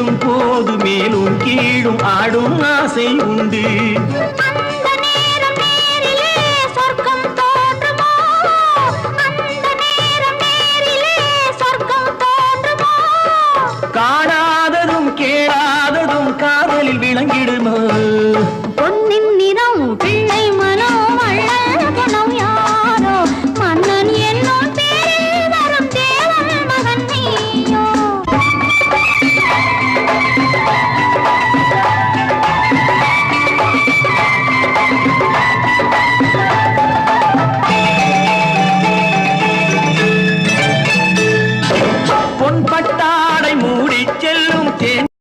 தேடும் போது மேலும் கீழும் ஆடும் ஆசை உண்டு. அந்த நேரம் நேரிலே சொர்க்கம் தோன்றுமோ, அந்த நேரம் நேரிலே சொர்க்கம் தோன்றுமோ. காணாததும் கேளாததும் காதலில் விளங்கிடுமோ.